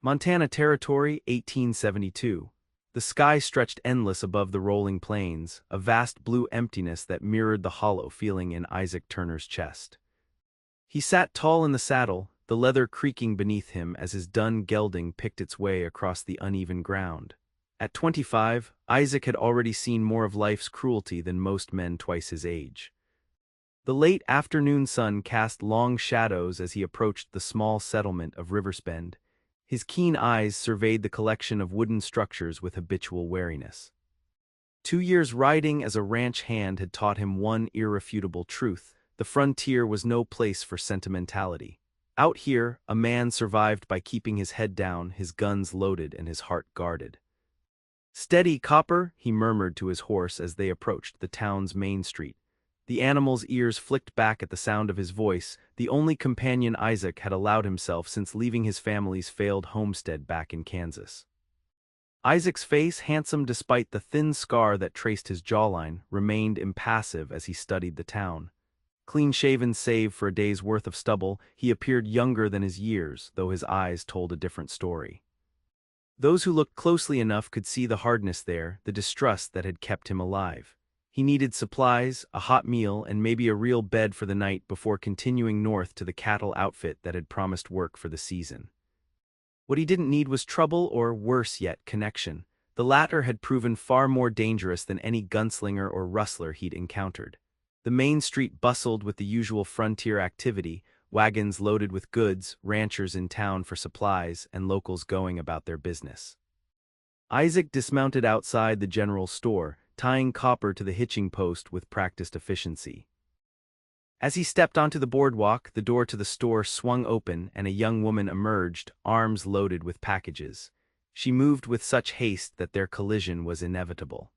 Montana Territory, 1872. The sky stretched endless above the rolling plains, a vast blue emptiness that mirrored the hollow feeling in Isaac Turner's chest. He sat tall in the saddle, the leather creaking beneath him as his dun gelding picked its way across the uneven ground. At 25, Isaac had already seen more of life's cruelty than most men twice his age. The late afternoon sun cast long shadows as he approached the small settlement of Riversbend. His keen eyes surveyed the collection of wooden structures with habitual wariness. 2 years riding as a ranch hand had taught him one irrefutable truth: the frontier was no place for sentimentality. Out here, a man survived by keeping his head down, his guns loaded, and his heart guarded. "Steady, Copper," he murmured to his horse as they approached the town's main street. The animal's ears flicked back at the sound of his voice, the only companion Isaac had allowed himself since leaving his family's failed homestead back in Kansas. Isaac's face, handsome despite the thin scar that traced his jawline, remained impassive as he studied the town. Clean-shaven save for a day's worth of stubble, he appeared younger than his years, though his eyes told a different story. Those who looked closely enough could see the hardness there, the distrust that had kept him alive. He needed supplies, a hot meal, and maybe a real bed for the night before continuing north to the cattle outfit that had promised work for the season. What he didn't need was trouble or, worse yet, connection. The latter had proven far more dangerous than any gunslinger or rustler he'd encountered. The main street bustled with the usual frontier activity, wagons loaded with goods, ranchers in town for supplies, and locals going about their business. Isaac dismounted outside the general store, tying Copper to the hitching post with practiced efficiency. As he stepped onto the boardwalk, the door to the store swung open and a young woman emerged, arms loaded with packages. She moved with such haste that their collision was inevitable.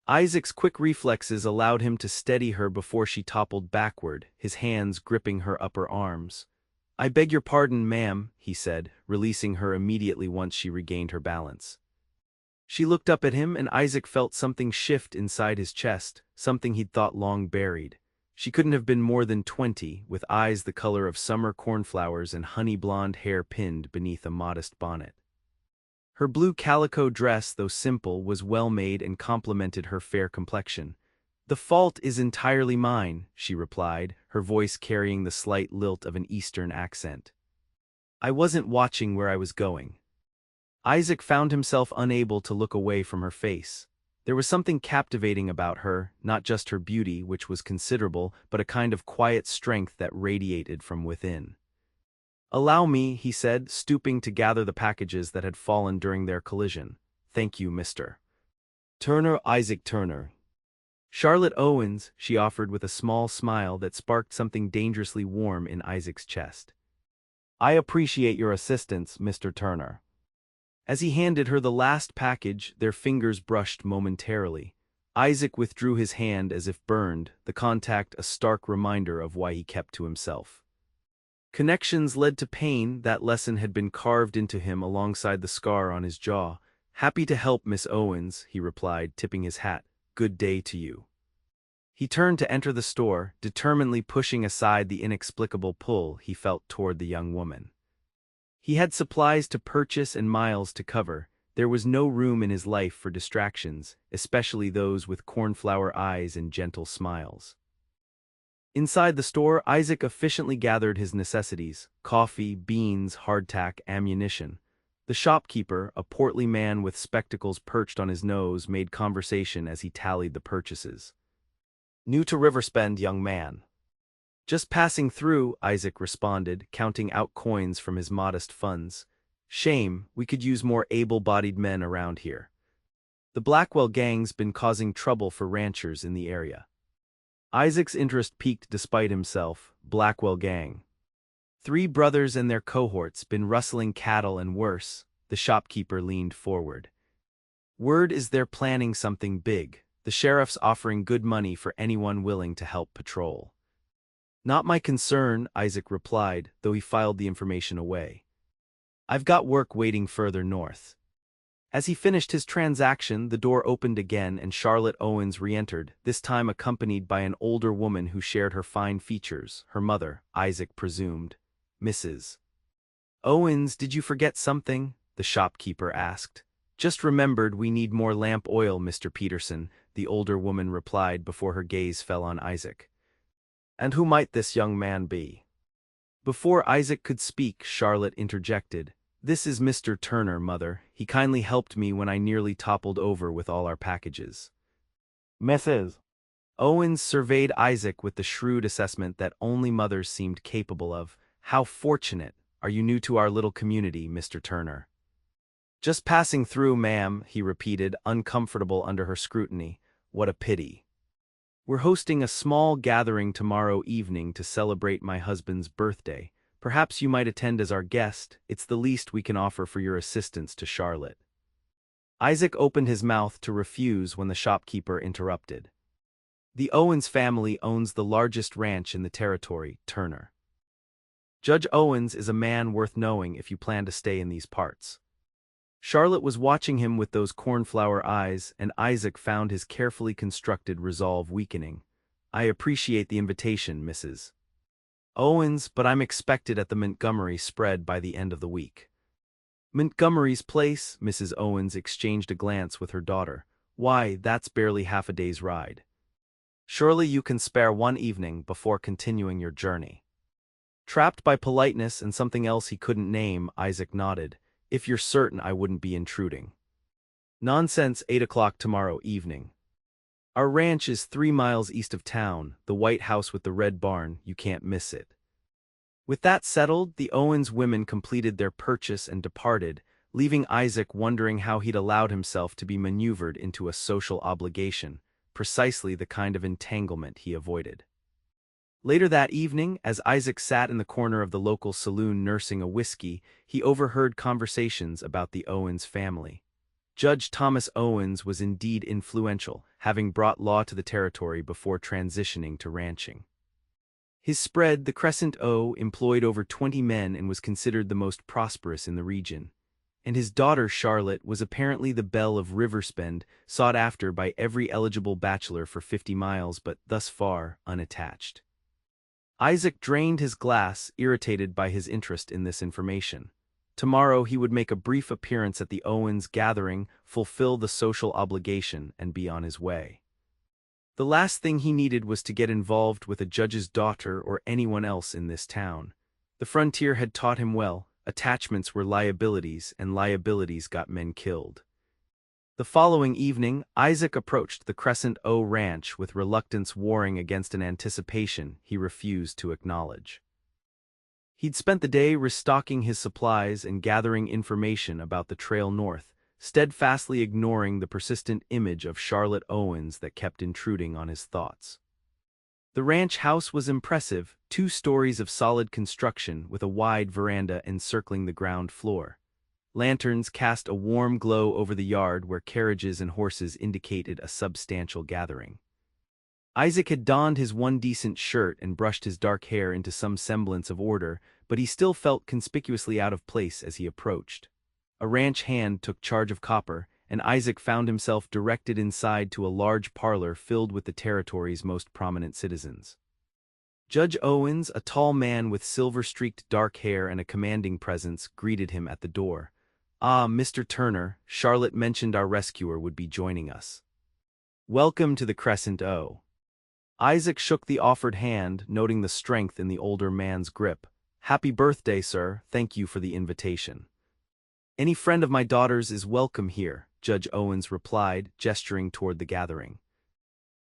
Isaac's quick reflexes allowed him to steady her before she toppled backward, his hands gripping her upper arms. "I beg your pardon, ma'am," he said, releasing her immediately once she regained her balance. She looked up at him, and Isaac felt something shift inside his chest, something he'd thought long buried. She couldn't have been more than 20, with eyes the color of summer cornflowers and honey-blonde hair pinned beneath a modest bonnet. Her blue calico dress, though simple, was well-made and complemented her fair complexion. "The fault is entirely mine," she replied, her voice carrying the slight lilt of an Eastern accent. "I wasn't watching where I was going." Isaac found himself unable to look away from her face. There was something captivating about her, not just her beauty, which was considerable, but a kind of quiet strength that radiated from within. "Allow me," he said, stooping to gather the packages that had fallen during their collision. "Thank you, Mr. Turner, Isaac Turner." "Charlotte Owens," she offered with a small smile that sparked something dangerously warm in Isaac's chest. "I appreciate your assistance, Mr. Turner." As he handed her the last package, their fingers brushed momentarily. Isaac withdrew his hand as if burned, the contact a stark reminder of why he kept to himself. Connections led to pain, that lesson had been carved into him alongside the scar on his jaw. "Happy to help, Miss Owens," he replied, tipping his hat. "Good day to you." He turned to enter the store, determinedly pushing aside the inexplicable pull he felt toward the young woman. He had supplies to purchase and miles to cover. There was no room in his life for distractions, especially those with cornflower eyes and gentle smiles. Inside the store, Isaac efficiently gathered his necessities: coffee, beans, hardtack, ammunition. The shopkeeper, a portly man with spectacles perched on his nose, made conversation as he tallied the purchases. "New to Riversbend, young man." "Just passing through," Isaac responded, counting out coins from his modest funds. "Shame, we could use more able-bodied men around here. The Blackwell gang's been causing trouble for ranchers in the area." Isaac's interest piqued despite himself. Blackwell gang. 3 brothers and their cohorts been rustling cattle and worse. The shopkeeper leaned forward. "Word is they're planning something big. The sheriff's offering good money for anyone willing to help patrol." "Not my concern," Isaac replied, though he filed the information away. "I've got work waiting further north." As he finished his transaction, the door opened again and Charlotte Owens re-entered, this time accompanied by an older woman who shared her fine features, her mother, Isaac presumed. Mrs. Owens, did you forget something? The shopkeeper asked. Just remembered we need more lamp oil, Mr. Peterson, the older woman replied before her gaze fell on Isaac. And who might this young man be? Before Isaac could speak, Charlotte interjected. This is Mr. Turner, Mother. He kindly helped me when I nearly toppled over with all our packages. Mrs. Owens surveyed Isaac with the shrewd assessment that only mothers seemed capable of. How fortunate. Are you new to our little community, Mr. Turner? Just passing through, ma'am, he repeated, uncomfortable under her scrutiny. What a pity. We're hosting a small gathering tomorrow evening to celebrate my husband's birthday. Perhaps you might attend as our guest. It's the least we can offer for your assistance to Charlotte. Isaac opened his mouth to refuse when the shopkeeper interrupted. The Owens family owns the largest ranch in the territory, Turner. Judge Owens is a man worth knowing if you plan to stay in these parts. Charlotte was watching him with those cornflower eyes, and Isaac found his carefully constructed resolve weakening. I appreciate the invitation, Mrs. Owens, but I'm expected at the Montgomery spread by the end of the week. Montgomery's place? Mrs. Owens exchanged a glance with her daughter. Why, that's barely half a day's ride. Surely you can spare one evening before continuing your journey. Trapped by politeness and something else he couldn't name, Isaac nodded. If you're certain I wouldn't be intruding. Nonsense, 8 o'clock tomorrow evening. Our ranch is 3 miles east of town, the white house with the red barn, you can't miss it. With that settled, the Owens women completed their purchase and departed, leaving Isaac wondering how he'd allowed himself to be maneuvered into a social obligation, precisely the kind of entanglement he avoided. Later that evening, as Isaac sat in the corner of the local saloon nursing a whiskey, he overheard conversations about the Owens family. Judge Thomas Owens was indeed influential, having brought law to the territory before transitioning to ranching. His spread, the Crescent O, employed over 20 men and was considered the most prosperous in the region. And his daughter Charlotte was apparently the belle of Riversbend, sought after by every eligible bachelor for 50 miles but, thus far, unattached. Isaac drained his glass, irritated by his interest in this information. Tomorrow he would make a brief appearance at the Owens gathering, fulfill the social obligation, and be on his way. The last thing he needed was to get involved with a judge's daughter or anyone else in this town. The frontier had taught him well, attachments were liabilities, and liabilities got men killed. The following evening, Isaac approached the Crescent O ranch with reluctance warring against an anticipation he refused to acknowledge. He'd spent the day restocking his supplies and gathering information about the trail north, steadfastly ignoring the persistent image of Charlotte Owens that kept intruding on his thoughts. The ranch house was impressive, 2 stories of solid construction with a wide veranda encircling the ground floor. Lanterns cast a warm glow over the yard where carriages and horses indicated a substantial gathering. Isaac had donned his one decent shirt and brushed his dark hair into some semblance of order, but he still felt conspicuously out of place as he approached. A ranch hand took charge of copper, and Isaac found himself directed inside to a large parlor filled with the territory's most prominent citizens. Judge Owens, a tall man with silver-streaked dark hair and a commanding presence, greeted him at the door. Ah, Mr. Turner, Charlotte mentioned our rescuer would be joining us. Welcome to the Crescent O. Isaac shook the offered hand, noting the strength in the older man's grip. Happy birthday, sir. Thank you for the invitation. Any friend of my daughter's is welcome here, Judge Owens replied, gesturing toward the gathering.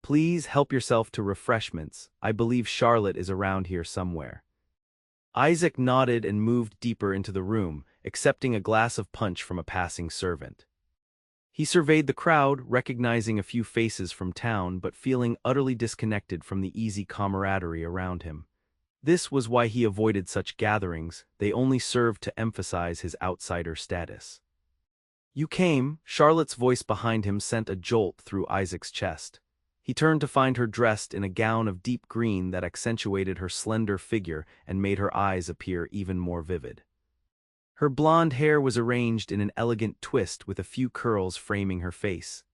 Please help yourself to refreshments. I believe Charlotte is around here somewhere. Isaac nodded and moved deeper into the room, accepting a glass of punch from a passing servant. He surveyed the crowd, recognizing a few faces from town but feeling utterly disconnected from the easy camaraderie around him. This was why he avoided such gatherings, they only served to emphasize his outsider status. You came, Charlotte's voice behind him sent a jolt through Isaac's chest. He turned to find her dressed in a gown of deep green that accentuated her slender figure and made her eyes appear even more vivid. Her blonde hair was arranged in an elegant twist with a few curls framing her face.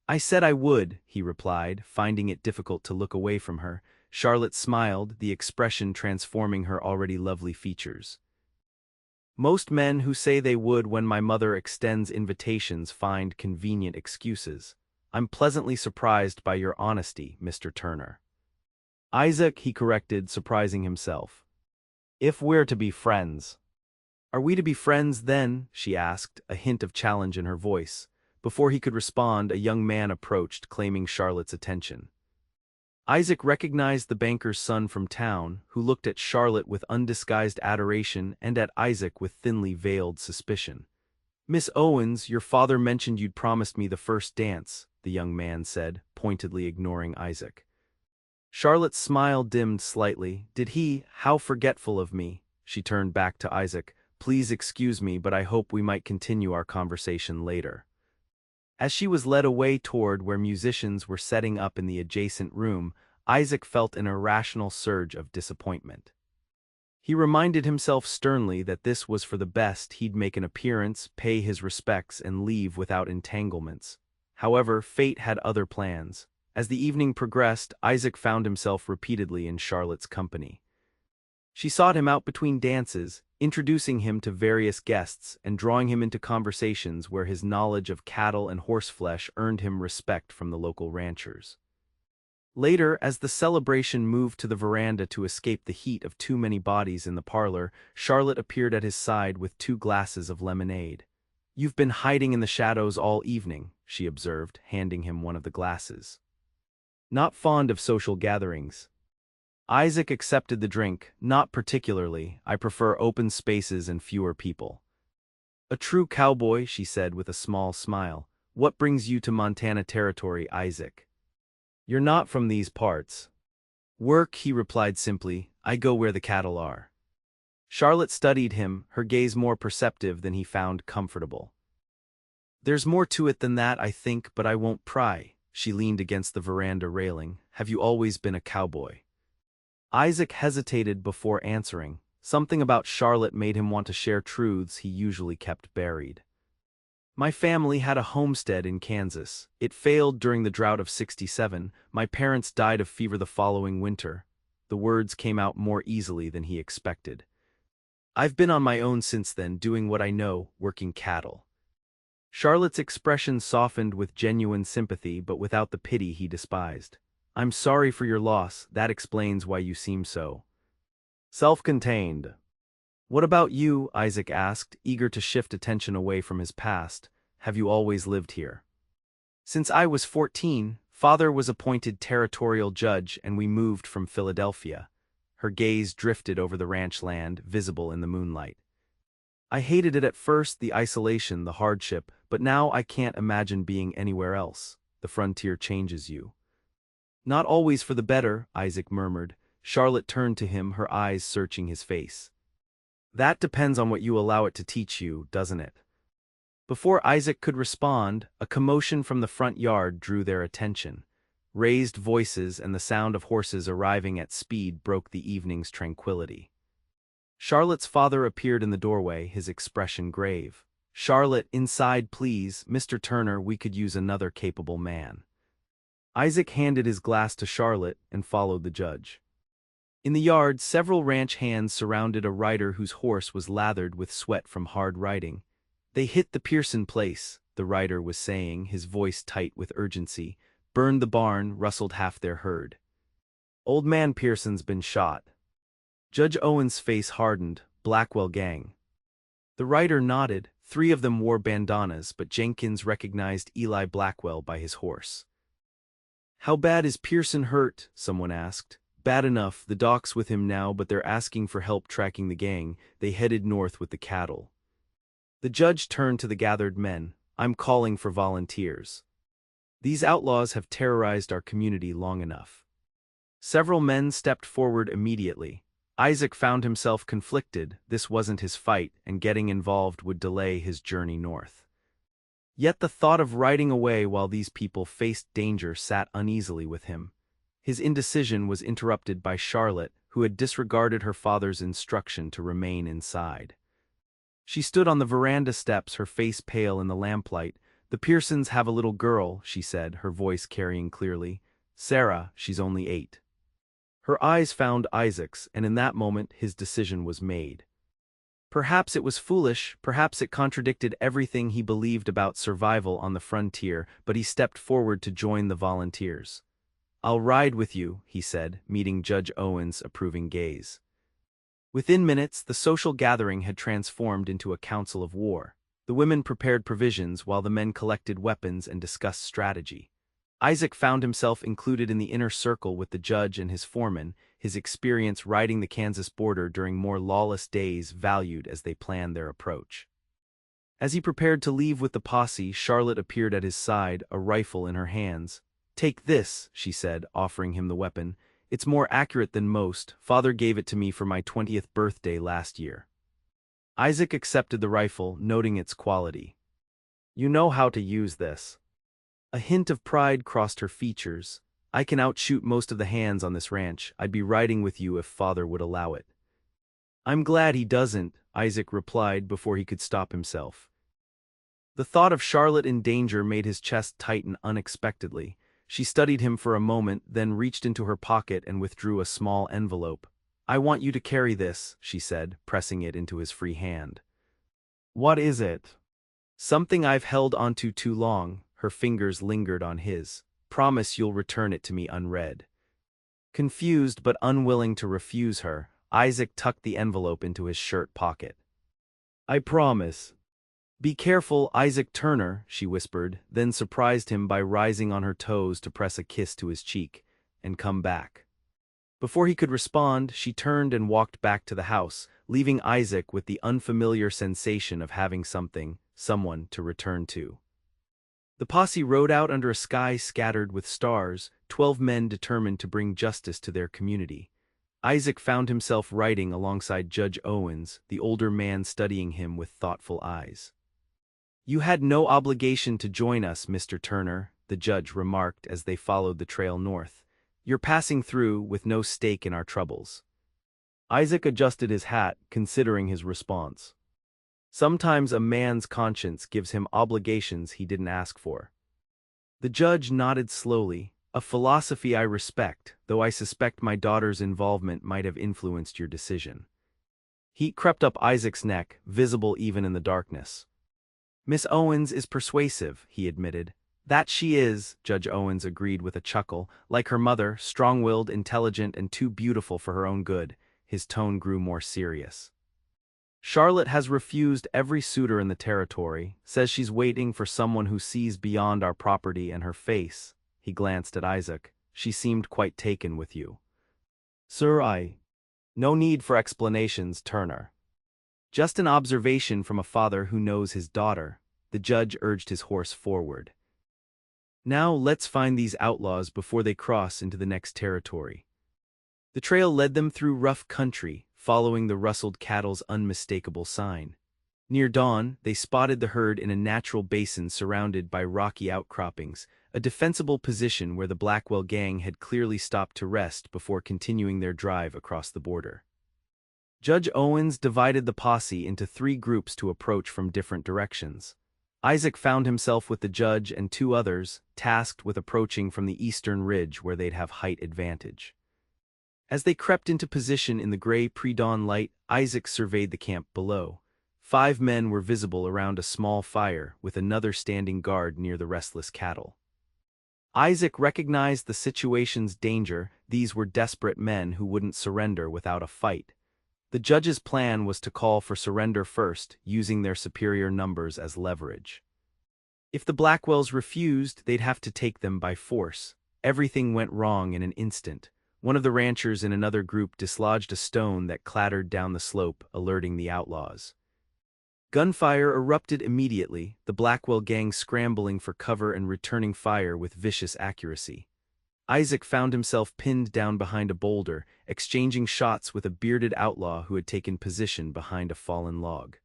I said I would, he replied, finding it difficult to look away from her. Charlotte smiled, the expression transforming her already lovely features. Most men who say they would when my mother extends invitations find convenient excuses. I'm pleasantly surprised by your honesty, Mr. Turner. Isaac, he corrected, surprising himself. If we're to be friends. Are we to be friends then? She asked, a hint of challenge in her voice. Before he could respond, a young man approached, claiming Charlotte's attention. Isaac recognized the banker's son from town, who looked at Charlotte with undisguised adoration and at Isaac with thinly veiled suspicion. Miss Owens, your father mentioned you'd promised me the first dance, the young man said, pointedly ignoring Isaac. Charlotte's smile dimmed slightly. Did he? How forgetful of me. She turned back to Isaac. Please excuse me, but I hope we might continue our conversation later. As she was led away toward where musicians were setting up in the adjacent room, Isaac felt an irrational surge of disappointment. He reminded himself sternly that this was for the best. He'd make an appearance, pay his respects, and leave without entanglements. However, fate had other plans. As the evening progressed, Isaac found himself repeatedly in Charlotte's company. She sought him out between dances, introducing him to various guests and drawing him into conversations where his knowledge of cattle and horseflesh earned him respect from the local ranchers. Later, as the celebration moved to the veranda to escape the heat of too many bodies in the parlor, Charlotte appeared at his side with 2 glasses of lemonade. You've been hiding in the shadows all evening, she observed, handing him one of the glasses. Not fond of social gatherings. Isaac accepted the drink. Not particularly. I prefer open spaces and fewer people. A true cowboy, she said with a small smile. What brings you to Montana territory, Isaac? You're not from these parts. Work, he replied simply. I go where the cattle are. Charlotte studied him, her gaze more perceptive than he found comfortable. There's more to it than that, I think, but I won't pry. She leaned against the veranda railing. Have you always been a cowboy? Isaac hesitated before answering. Something about Charlotte made him want to share truths he usually kept buried. My family had a homestead in Kansas. It failed during the drought of '67. My parents died of fever the following winter. The words came out more easily than he expected. I've been on my own since then, doing what I know, working cattle. Charlotte's expression softened with genuine sympathy but without the pity he despised. I'm sorry for your loss, that explains why you seem so self-contained. What about you? Isaac asked, eager to shift attention away from his past. Have you always lived here? Since I was 14, Father was appointed territorial judge and we moved from Philadelphia. Her gaze drifted over the ranch land, visible in the moonlight. I hated it at first, the isolation, the hardship, but now I can't imagine being anywhere else. The frontier changes you. Not always for the better, Isaac murmured. Charlotte turned to him, her eyes searching his face. That depends on what you allow it to teach you, doesn't it? Before Isaac could respond, a commotion from the front yard drew their attention. Raised voices and the sound of horses arriving at speed broke the evening's tranquility. Charlotte's father appeared in the doorway, his expression grave. Charlotte, inside please, Mr. Turner, we could use another capable man. Isaac handed his glass to Charlotte and followed the judge. In the yard, several ranch hands surrounded a rider whose horse was lathered with sweat from hard riding. They hit the Pearson place, the rider was saying, his voice tight with urgency. Burned the barn, rustled half their herd. Old man Pearson's been shot. Judge Owens' face hardened. Blackwell gang. The rider nodded. 3 of them wore bandanas, but Jenkins recognized Eli Blackwell by his horse. How bad is Pearson hurt? Someone asked. Bad enough, the doc's with him now, but they're asking for help tracking the gang. They headed north with the cattle. The judge turned to the gathered men. I'm calling for volunteers. These outlaws have terrorized our community long enough. Several men stepped forward immediately. Isaac found himself conflicted. This wasn't his fight, and getting involved would delay his journey north. Yet the thought of riding away while these people faced danger sat uneasily with him. His indecision was interrupted by Charlotte, who had disregarded her father's instruction to remain inside. She stood on the veranda steps, her face pale in the lamplight. The Pearsons have a little girl, she said, her voice carrying clearly. Sarah, she's only 8. Her eyes found Isaac's, and in that moment his decision was made. Perhaps it was foolish, perhaps it contradicted everything he believed about survival on the frontier, but he stepped forward to join the volunteers. "I'll ride with you," he said, meeting Judge Owens' approving gaze. Within minutes, the social gathering had transformed into a council of war. The women prepared provisions while the men collected weapons and discussed strategy. Isaac found himself included in the inner circle with the judge and his foreman, his experience riding the Kansas border during more lawless days valued as they planned their approach. As he prepared to leave with the posse, Charlotte appeared at his side, a rifle in her hands. "Take this," she said, offering him the weapon. "It's more accurate than most. Father gave it to me for my 20th birthday last year." Isaac accepted the rifle, noting its quality. "You know how to use this." A hint of pride crossed her features. "I can outshoot most of the hands on this ranch. I'd be riding with you if Father would allow it." "I'm glad he doesn't," Isaac replied before he could stop himself. The thought of Charlotte in danger made his chest tighten unexpectedly. She studied him for a moment, then reached into her pocket and withdrew a small envelope. "I want you to carry this," she said, pressing it into his free hand. "What is it?" "Something I've held onto too long." Her fingers lingered on his. "Promise you'll return it to me unread." Confused but unwilling to refuse her, Isaac tucked the envelope into his shirt pocket. "I promise." "Be careful, Isaac Turner," she whispered, then surprised him by rising on her toes to press a kiss to his cheek, "and come back." Before he could respond, she turned and walked back to the house, leaving Isaac with the unfamiliar sensation of having someone to return to. The posse rode out under a sky scattered with stars, 12 men determined to bring justice to their community. Isaac found himself riding alongside Judge Owens, the older man studying him with thoughtful eyes. "You had no obligation to join us, Mr. Turner," the judge remarked as they followed the trail north. "You're passing through with no stake in our troubles." Isaac adjusted his hat, considering his response. Sometimes a man's conscience gives him obligations he didn't ask for. The judge nodded slowly. "A philosophy I respect, though I suspect my daughter's involvement might have influenced your decision." Heat crept up Isaac's neck, visible even in the darkness. "Miss Owens is persuasive," he admitted. "That she is," Judge Owens agreed with a chuckle. "Like her mother, strong-willed, intelligent, and too beautiful for her own good." His tone grew more serious. "Charlotte has refused every suitor in the territory, says she's waiting for someone who sees beyond our property and her face." He glanced at Isaac. "She seemed quite taken with you." "Sir, No need for explanations, Turner. Just an observation from a father who knows his daughter." The judge urged his horse forward. "Now let's find these outlaws before they cross into the next territory." The trail led them through rough country, following the rustled cattle's unmistakable sign. Near dawn, they spotted the herd in a natural basin surrounded by rocky outcroppings, a defensible position where the Blackwell gang had clearly stopped to rest before continuing their drive across the border. Judge Owens divided the posse into 3 groups to approach from different directions. Isaac found himself with the judge and 2 others, tasked with approaching from the eastern ridge where they'd have height advantage. As they crept into position in the gray pre-dawn light, Isaac surveyed the camp below. 5 men were visible around a small fire, with another standing guard near the restless cattle. Isaac recognized the situation's danger. These were desperate men who wouldn't surrender without a fight. The judge's plan was to call for surrender first, using their superior numbers as leverage. If the Blackwells refused, they'd have to take them by force. Everything went wrong in an instant. One of the ranchers in another group dislodged a stone that clattered down the slope, alerting the outlaws. Gunfire erupted immediately, the Blackwell gang scrambling for cover and returning fire with vicious accuracy. Isaac found himself pinned down behind a boulder, exchanging shots with a bearded outlaw who had taken position behind a fallen log.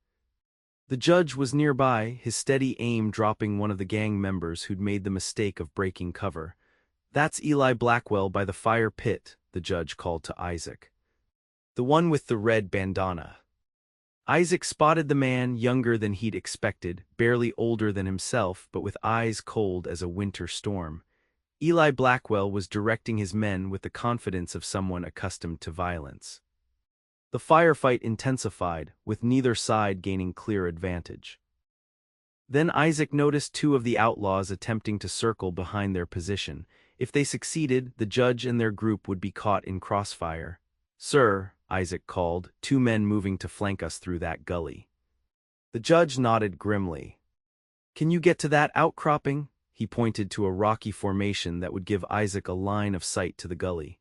The judge was nearby, his steady aim dropping one of the gang members who'd made the mistake of breaking cover. "That's Eli Blackwell by the fire pit," the judge called to Isaac. "The one with the red bandana." Isaac spotted the man, younger than he'd expected, barely older than himself, but with eyes cold as a winter storm. Eli Blackwell was directing his men with the confidence of someone accustomed to violence. The firefight intensified, with neither side gaining clear advantage. Then Isaac noticed two of the outlaws attempting to circle behind their position. If they succeeded, the judge and their group would be caught in crossfire. "Sir," Isaac called, "two men moving to flank us through that gully." The judge nodded grimly. "Can you get to that outcropping?" He pointed to a rocky formation that would give Isaac a line of sight to the gully.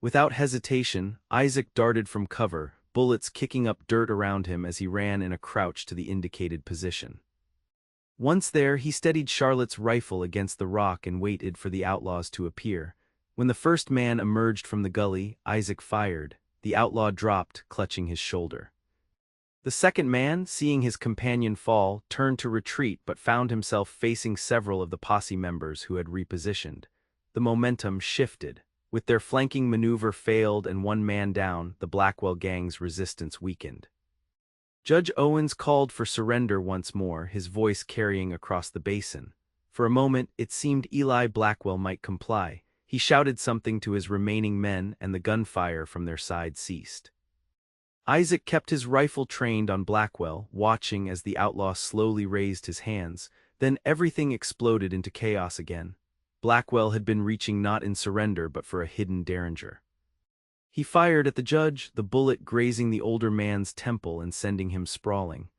Without hesitation, Isaac darted from cover, bullets kicking up dirt around him as he ran in a crouch to the indicated position. Once there, he steadied Charlotte's rifle against the rock and waited for the outlaws to appear. When the first man emerged from the gully, Isaac fired. The outlaw dropped, clutching his shoulder. The second man, seeing his companion fall, turned to retreat but found himself facing several of the posse members who had repositioned. The momentum shifted. With their flanking maneuver failed and one man down, the Blackwell gang's resistance weakened. Judge Owens called for surrender once more, his voice carrying across the basin. For a moment, it seemed Eli Blackwell might comply. He shouted something to his remaining men and the gunfire from their side ceased. Isaac kept his rifle trained on Blackwell, watching as the outlaw slowly raised his hands. Then everything exploded into chaos again. Blackwell had been reaching not in surrender but for a hidden derringer. He fired at the judge, the bullet grazing the older man's temple and sending him sprawling.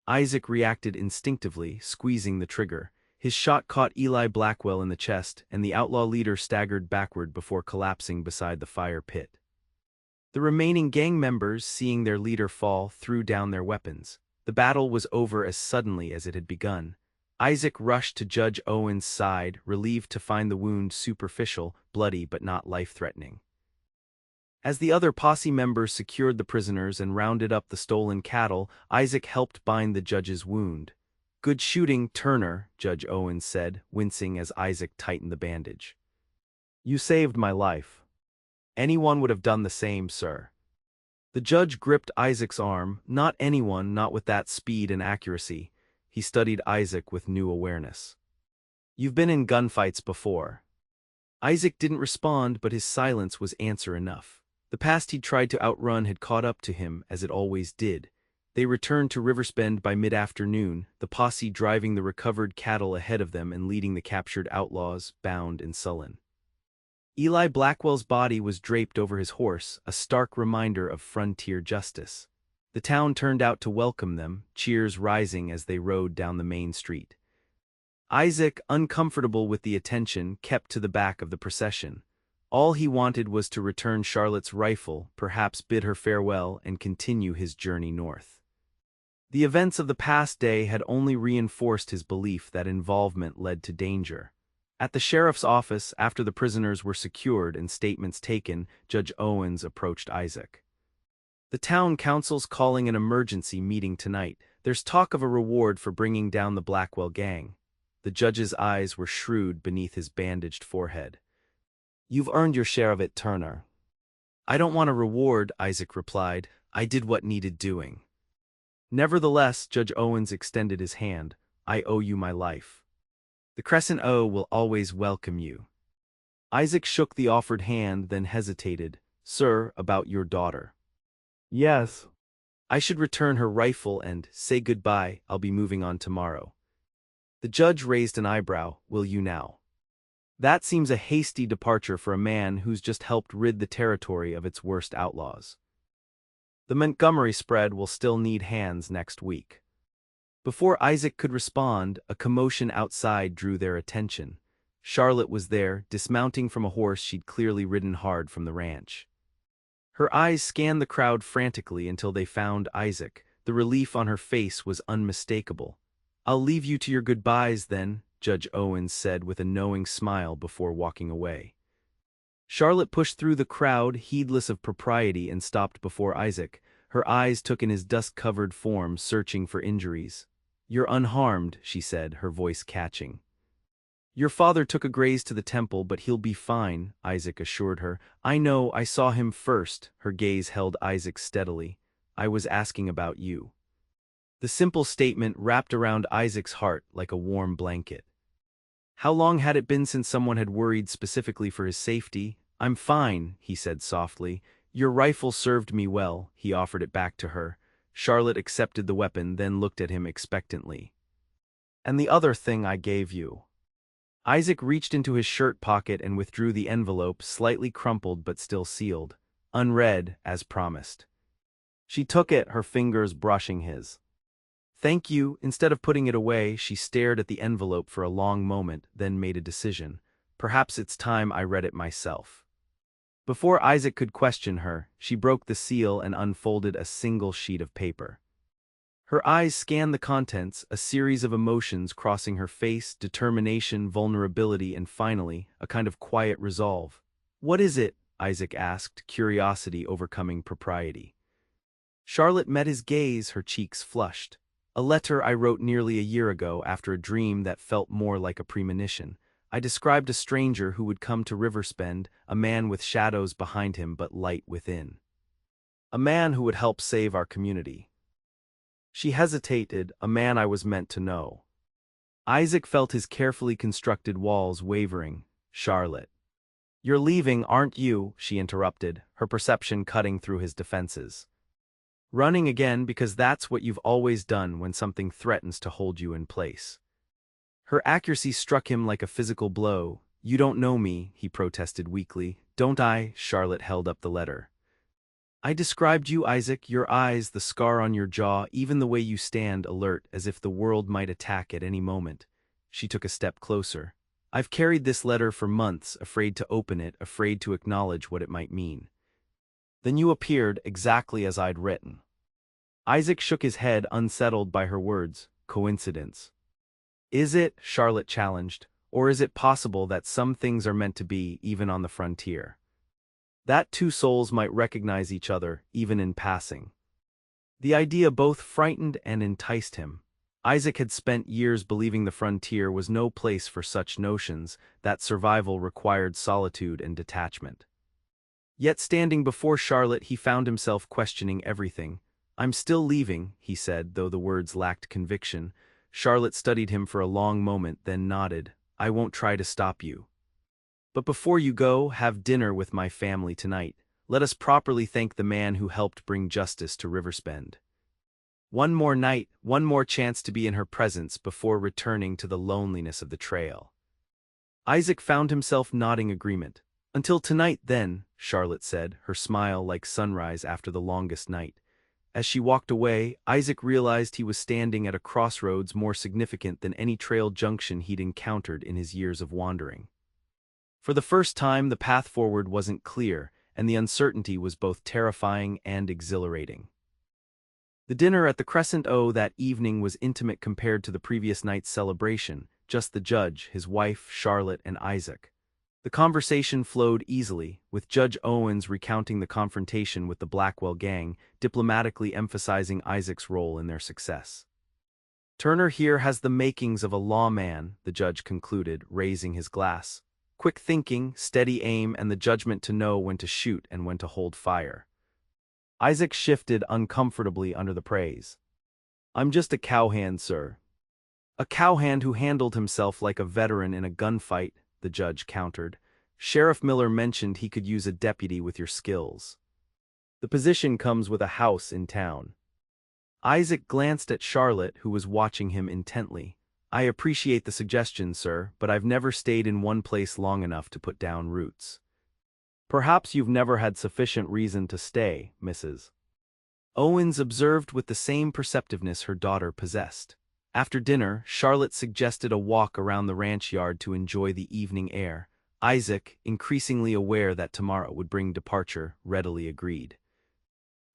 Isaac reacted instinctively, squeezing the trigger. His shot caught Eli Blackwell in the chest, and the outlaw leader staggered backward before collapsing beside the fire pit. The remaining gang members, seeing their leader fall, threw down their weapons. The battle was over as suddenly as it had begun. Isaac rushed to Judge Owens' side, relieved to find the wound superficial, bloody but not life-threatening. As the other posse members secured the prisoners and rounded up the stolen cattle, Isaac helped bind the judge's wound. "Good shooting, Turner," Judge Owens said, wincing as Isaac tightened the bandage. "You saved my life." "Anyone would have done the same, sir." The judge gripped Isaac's arm. "Not anyone, not with that speed and accuracy." He studied Isaac with new awareness. "You've been in gunfights before." Isaac didn't respond, but his silence was answer enough. The past he'd tried to outrun had caught up to him, as it always did. They returned to Riversbend by mid-afternoon, the posse driving the recovered cattle ahead of them and leading the captured outlaws, bound and sullen. Eli Blackwell's body was draped over his horse, a stark reminder of frontier justice. The town turned out to welcome them, cheers rising as they rode down the main street. Isaac, uncomfortable with the attention, kept to the back of the procession. All he wanted was to return Charlotte's rifle, perhaps bid her farewell, and continue his journey north. The events of the past day had only reinforced his belief that involvement led to danger. At the sheriff's office, after the prisoners were secured and statements taken, Judge Owens approached Isaac. "The town council's calling an emergency meeting tonight. There's talk of a reward for bringing down the Blackwell gang." The judge's eyes were shrewd beneath his bandaged forehead. "You've earned your share of it, Turner." "I don't want a reward," Isaac replied. "I did what needed doing." Nevertheless, Judge Owens extended his hand. "I owe you my life. The Crescent O will always welcome you." Isaac shook the offered hand, then hesitated. "Sir, about your daughter." "Yes. I should return her rifle and say goodbye. I'll be moving on tomorrow." The judge raised an eyebrow. "Will you now?" "That seems a hasty departure for a man who's just helped rid the territory of its worst outlaws. The Montgomery spread will still need hands next week." Before Isaac could respond, a commotion outside drew their attention. Charlotte was there, dismounting from a horse she'd clearly ridden hard from the ranch. Her eyes scanned the crowd frantically until they found Isaac. The relief on her face was unmistakable. "I'll leave you to your goodbyes then," Judge Owens said with a knowing smile before walking away. Charlotte pushed through the crowd, heedless of propriety, and stopped before Isaac. Her eyes took in his dust-covered form, searching for injuries. "You're unharmed," she said, her voice catching. "Your father took a graze to the temple, but he'll be fine," Isaac assured her. "I know, I saw him first." Her gaze held Isaac steadily. "I was asking about you." The simple statement wrapped around Isaac's heart like a warm blanket. How long had it been since someone had worried specifically for his safety? "I'm fine," he said softly. Your rifle served me well, he offered it back to her. Charlotte accepted the weapon, then looked at him expectantly. And the other thing I gave you. Isaac reached into his shirt pocket and withdrew the envelope, slightly crumpled but still sealed. Unread, as promised. She took it, her fingers brushing his. Thank you. Instead of putting it away, she stared at the envelope for a long moment, then made a decision. Perhaps it's time I read it myself. Before Isaac could question her, she broke the seal and unfolded a single sheet of paper. Her eyes scanned the contents, a series of emotions crossing her face: determination, vulnerability, and finally, a kind of quiet resolve. What is it? Isaac asked, curiosity overcoming propriety. Charlotte met his gaze, her cheeks flushed. A letter I wrote nearly a year ago after a dream that felt more like a premonition. I described a stranger who would come to Riversbend, a man with shadows behind him but light within. A man who would help save our community. She hesitated, a man I was meant to know. Isaac felt his carefully constructed walls wavering. Charlotte. You're leaving, aren't you? She interrupted, her perception cutting through his defenses. Running again because that's what you've always done when something threatens to hold you in place. Her accuracy struck him like a physical blow. You don't know me, he protested weakly. Don't I? Charlotte held up the letter. I described you, Isaac, your eyes, the scar on your jaw, even the way you stand alert as if the world might attack at any moment. She took a step closer. I've carried this letter for months, afraid to open it, afraid to acknowledge what it might mean. Then you appeared exactly as I'd written. Isaac shook his head, unsettled by her words. Coincidence. Is it? Charlotte challenged. Or is it possible that some things are meant to be, even on the frontier? That two souls might recognize each other, even in passing. The idea both frightened and enticed him. Isaac had spent years believing the frontier was no place for such notions, that survival required solitude and detachment. Yet standing before Charlotte, he found himself questioning everything. I'm still leaving, he said, though the words lacked conviction. Charlotte studied him for a long moment, then nodded. I won't try to stop you. But before you go, have dinner with my family tonight. Let us properly thank the man who helped bring justice to Riversbend. One more night, one more chance to be in her presence before returning to the loneliness of the trail. Isaac found himself nodding agreement. Until tonight, then, Charlotte said, her smile like sunrise after the longest night. As she walked away, Isaac realized he was standing at a crossroads more significant than any trail junction he'd encountered in his years of wandering. For the first time, the path forward wasn't clear, and the uncertainty was both terrifying and exhilarating. The dinner at the Crescent O that evening was intimate compared to the previous night's celebration, just the judge, his wife, Charlotte, and Isaac. The conversation flowed easily, with Judge Owens recounting the confrontation with the Blackwell gang, diplomatically emphasizing Isaac's role in their success. Turner here has the makings of a lawman, the judge concluded, raising his glass. Quick thinking, steady aim, and the judgment to know when to shoot and when to hold fire. Isaac shifted uncomfortably under the praise. I'm just a cowhand, sir. A cowhand who handled himself like a veteran in a gunfight, the judge countered. Sheriff Miller mentioned he could use a deputy with your skills. The position comes with a house in town. Isaac glanced at Charlotte, who was watching him intently. I appreciate the suggestion, sir, but I've never stayed in one place long enough to put down roots. Perhaps you've never had sufficient reason to stay, Mrs. Owens observed with the same perceptiveness her daughter possessed. After dinner, Charlotte suggested a walk around the ranch yard to enjoy the evening air. Isaac, increasingly aware that tomorrow would bring departure, readily agreed.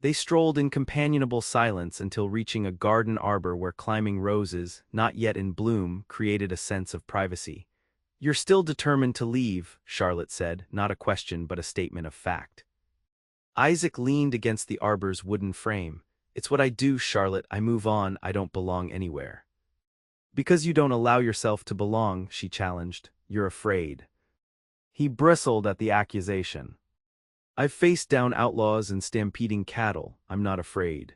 They strolled in companionable silence until reaching a garden arbor where climbing roses, not yet in bloom, created a sense of privacy. You're still determined to leave, Charlotte said, not a question but a statement of fact. Isaac leaned against the arbor's wooden frame. It's what I do, Charlotte. I move on. I don't belong anywhere. Because you don't allow yourself to belong, she challenged. You're afraid. He bristled at the accusation. I've faced down outlaws and stampeding cattle. I'm not afraid.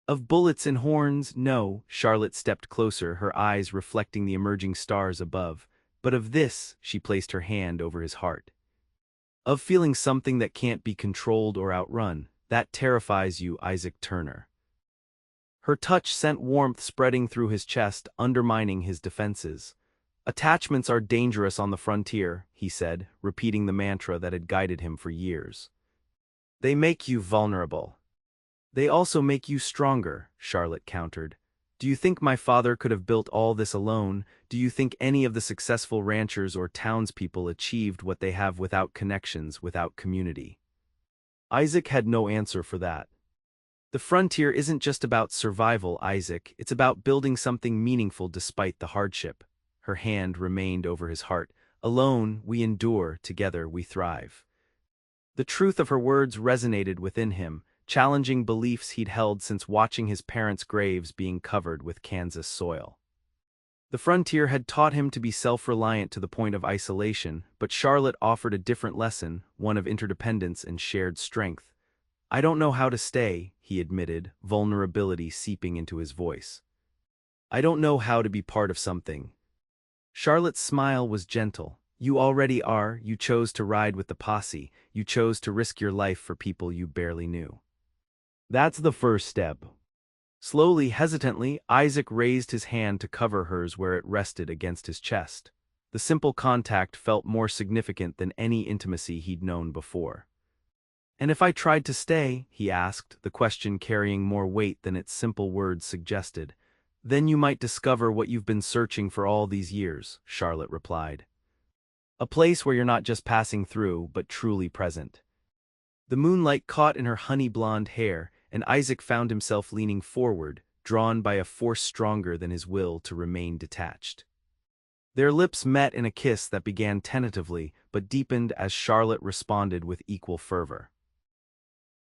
Of bullets and horns, no. Charlotte stepped closer, her eyes reflecting the emerging stars above. But of this, she placed her hand over his heart. Of feeling something that can't be controlled or outrun, that terrifies you, Isaac Turner. Her touch sent warmth spreading through his chest, undermining his defenses. Attachments are dangerous on the frontier, he said, repeating the mantra that had guided him for years. They make you vulnerable. They also make you stronger, Charlotte countered. Do you think my father could have built all this alone? Do you think any of the successful ranchers or townspeople achieved what they have without connections, without community? Isaac had no answer for that. The frontier isn't just about survival, Isaac, it's about building something meaningful despite the hardship. Her hand remained over his heart. Alone, we endure, together we thrive. The truth of her words resonated within him, challenging beliefs he'd held since watching his parents' graves being covered with Kansas soil. The frontier had taught him to be self-reliant to the point of isolation, but Charlotte offered a different lesson, one of interdependence and shared strength. I don't know how to stay, he admitted, vulnerability seeping into his voice. I don't know how to be part of something. Charlotte's smile was gentle. You already are, you chose to ride with the posse, you chose to risk your life for people you barely knew. That's the first step. Slowly, hesitantly, Isaac raised his hand to cover hers where it rested against his chest. The simple contact felt more significant than any intimacy he'd known before. And if I tried to stay, he asked, the question carrying more weight than its simple words suggested. Then you might discover what you've been searching for all these years, Charlotte replied. A place where you're not just passing through, but truly present. The moonlight caught in her honey-blonde hair, and Isaac found himself leaning forward, drawn by a force stronger than his will to remain detached. Their lips met in a kiss that began tentatively, but deepened as Charlotte responded with equal fervor.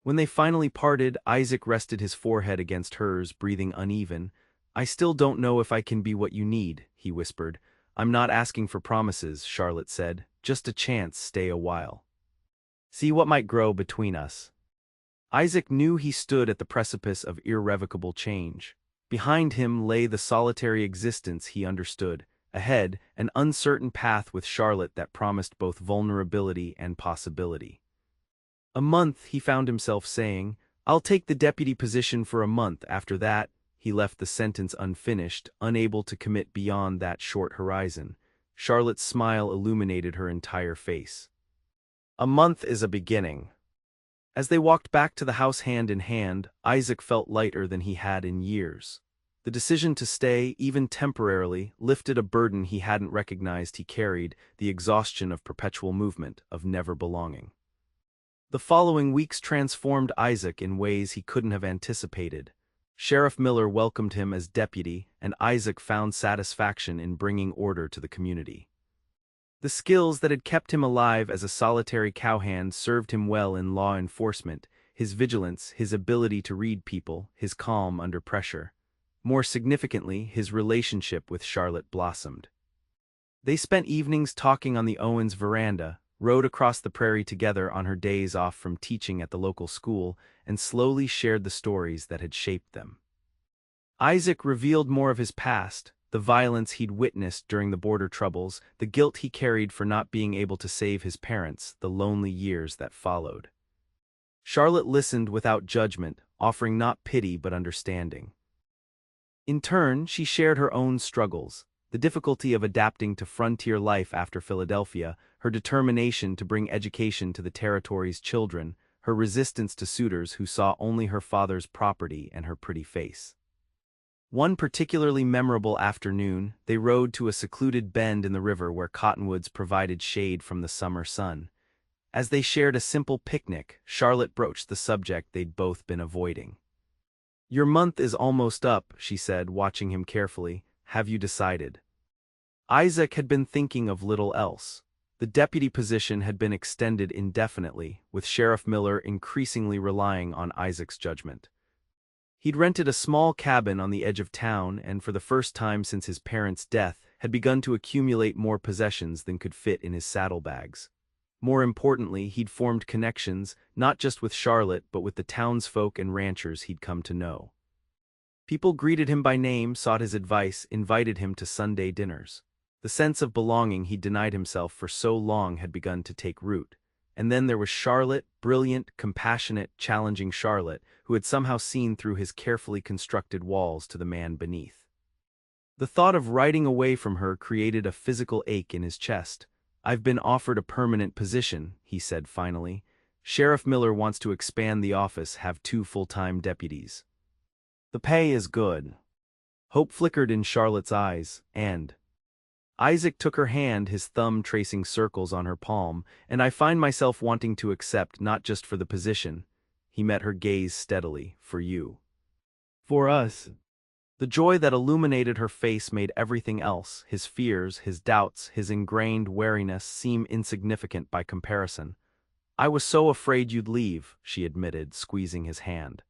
When they finally parted, Isaac rested his forehead against hers, breathing uneven. I still don't know if I can be what you need, he whispered. I'm not asking for promises, Charlotte said. Just a chance, stay a while. See what might grow between us. Isaac knew he stood at the precipice of irrevocable change. Behind him lay the solitary existence he understood. Ahead, an uncertain path with Charlotte that promised both vulnerability and possibility. A month, he found himself saying. I'll take the deputy position for a month. After that, he left the sentence unfinished, unable to commit beyond that short horizon. Charlotte's smile illuminated her entire face. A month is a beginning. As they walked back to the house hand in hand, Isaac felt lighter than he had in years. The decision to stay, even temporarily, lifted a burden he hadn't recognized he carried, the exhaustion of perpetual movement, of never belonging. The following weeks transformed Isaac in ways he couldn't have anticipated. Sheriff Miller welcomed him as deputy, and Isaac found satisfaction in bringing order to the community. The skills that had kept him alive as a solitary cowhand served him well in law enforcement, his vigilance, his ability to read people, his calm under pressure. More significantly, his relationship with Charlotte blossomed. They spent evenings talking on the Owens veranda, rode across the prairie together on her days off from teaching at the local school, and slowly shared the stories that had shaped them. Isaac revealed more of his past, the violence he'd witnessed during the border troubles, the guilt he carried for not being able to save his parents, the lonely years that followed. Charlotte listened without judgment, offering not pity but understanding. In turn, she shared her own struggles, the difficulty of adapting to frontier life after Philadelphia, her determination to bring education to the territory's children, her resistance to suitors who saw only her father's property and her pretty face. One particularly memorable afternoon, they rode to a secluded bend in the river where cottonwoods provided shade from the summer sun. As they shared a simple picnic, Charlotte broached the subject they'd both been avoiding. Your month is almost up, she said, watching him carefully. Have you decided? Isaac had been thinking of little else. The deputy position had been extended indefinitely, with Sheriff Miller increasingly relying on Isaac's judgment. He'd rented a small cabin on the edge of town and, for the first time since his parents' death, had begun to accumulate more possessions than could fit in his saddlebags. More importantly, he'd formed connections, not just with Charlotte but with the townsfolk and ranchers he'd come to know. People greeted him by name, sought his advice, invited him to Sunday dinners. The sense of belonging he'd denied himself for so long had begun to take root. And then there was Charlotte, brilliant, compassionate, challenging Charlotte, who had somehow seen through his carefully constructed walls to the man beneath. The thought of riding away from her created a physical ache in his chest. "I've been offered a permanent position," he said finally. "Sheriff Miller wants to expand the office, have 2 full-time deputies. The pay is good." Hope flickered in Charlotte's eyes, and Isaac took her hand, his thumb tracing circles on her palm, "and I find myself wanting to accept, not just for the position." He met her gaze steadily. "For you. For us." The joy that illuminated her face made everything else, his fears, his doubts, his ingrained wariness, seem insignificant by comparison. "I was so afraid you'd leave," she admitted, squeezing his hand.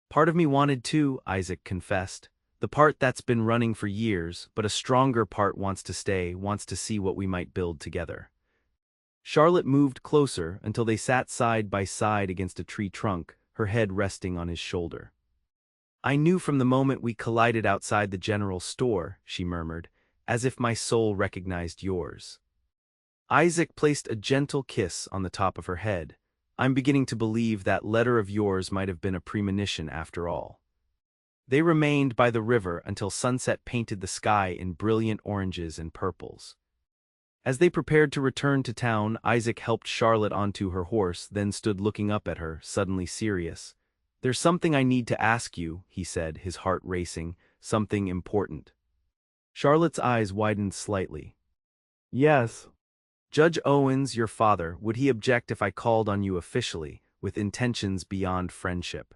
"Part of me wanted to," Isaac confessed. "The part that's been running for years, but a stronger part wants to stay, wants to see what we might build together." Charlotte moved closer until they sat side by side against a tree trunk, her head resting on his shoulder. "I knew from the moment we collided outside the general store," she murmured, "as if my soul recognized yours." Isaac placed a gentle kiss on the top of her head. "I'm beginning to believe that letter of yours might have been a premonition after all." They remained by the river until sunset painted the sky in brilliant oranges and purples. As they prepared to return to town, Isaac helped Charlotte onto her horse, then stood looking up at her, suddenly serious. "There's something I need to ask you," he said, his heart racing, "something important." Charlotte's eyes widened slightly. "Yes." "Judge Owens, your father, would he object if I called on you officially, with intentions beyond friendship?"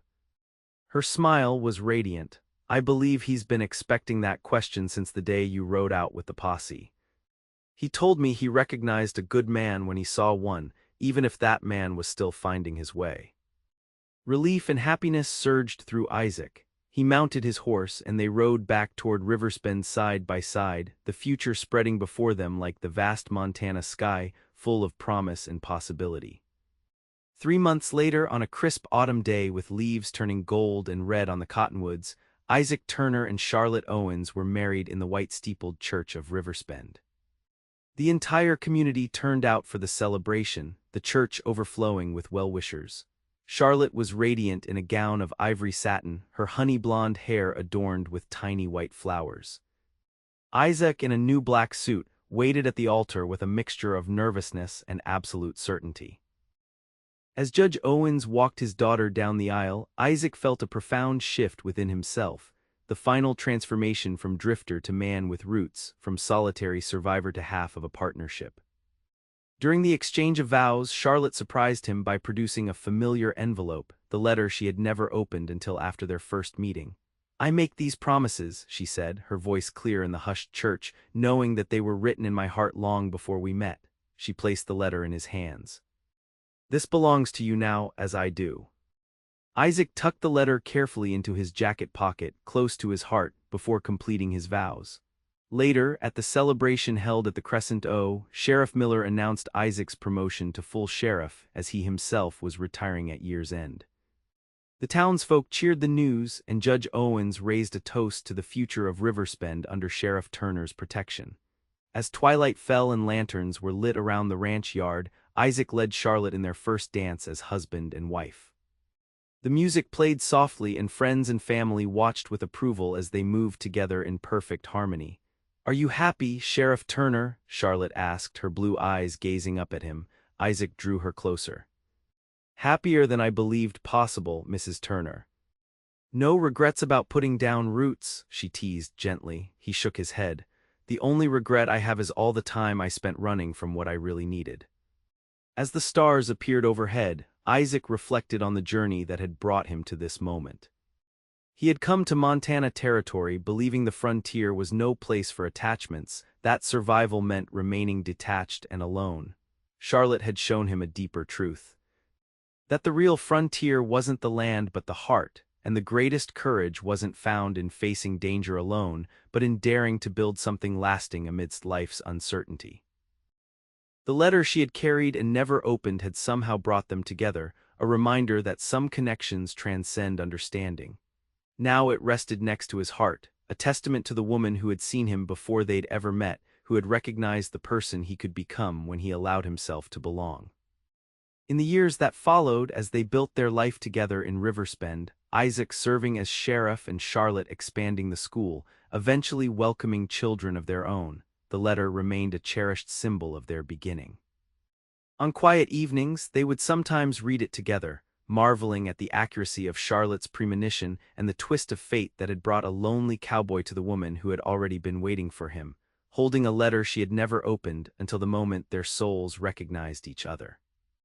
Her smile was radiant. "I believe he's been expecting that question since the day you rode out with the posse. He told me he recognized a good man when he saw one, even if that man was still finding his way." Relief and happiness surged through Isaac. He mounted his horse and they rode back toward Riversbend side by side, the future spreading before them like the vast Montana sky, full of promise and possibility. 3 months later, on a crisp autumn day with leaves turning gold and red on the cottonwoods, Isaac Turner and Charlotte Owens were married in the white-steepled church of Riversbend. The entire community turned out for the celebration, the church overflowing with well-wishers. Charlotte was radiant in a gown of ivory satin, her honey-blonde hair adorned with tiny white flowers. Isaac, in a new black suit, waited at the altar with a mixture of nervousness and absolute certainty. As Judge Owens walked his daughter down the aisle, Isaac felt a profound shift within himself, the final transformation from drifter to man with roots, from solitary survivor to half of a partnership. During the exchange of vows, Charlotte surprised him by producing a familiar envelope, the letter she had never opened until after their first meeting. "I make these promises," she said, her voice clear in the hushed church, "knowing that they were written in my heart long before we met." She placed the letter in his hands. "This belongs to you now, as I do." Isaac tucked the letter carefully into his jacket pocket, close to his heart, before completing his vows. Later, at the celebration held at the Crescent O, Sheriff Miller announced Isaac's promotion to full sheriff as he himself was retiring at year's end. The townsfolk cheered the news, and Judge Owens raised a toast to the future of Riversbend under Sheriff Turner's protection. As twilight fell and lanterns were lit around the ranch yard, Isaac led Charlotte in their first dance as husband and wife. The music played softly and friends and family watched with approval as they moved together in perfect harmony. "Are you happy, Sheriff Turner?" Charlotte asked, her blue eyes gazing up at him. Isaac drew her closer. "Happier than I believed possible, Mrs. Turner." "No regrets about putting down roots?" she teased gently. He shook his head. "The only regret I have is all the time I spent running from what I really needed." As the stars appeared overhead, Isaac reflected on the journey that had brought him to this moment. He had come to Montana territory believing the frontier was no place for attachments, that survival meant remaining detached and alone. Charlotte had shown him a deeper truth. That the real frontier wasn't the land but the heart, and the greatest courage wasn't found in facing danger alone, but in daring to build something lasting amidst life's uncertainty. The letter she had carried and never opened had somehow brought them together, a reminder that some connections transcend understanding. Now it rested next to his heart, a testament to the woman who had seen him before they'd ever met, who had recognized the person he could become when he allowed himself to belong. In the years that followed, as they built their life together in Riversbend, Isaac serving as sheriff and Charlotte expanding the school, eventually welcoming children of their own, the letter remained a cherished symbol of their beginning. On quiet evenings, they would sometimes read it together, marveling at the accuracy of Charlotte's premonition and the twist of fate that had brought a lonely cowboy to the woman who had already been waiting for him, holding a letter she had never opened until the moment their souls recognized each other.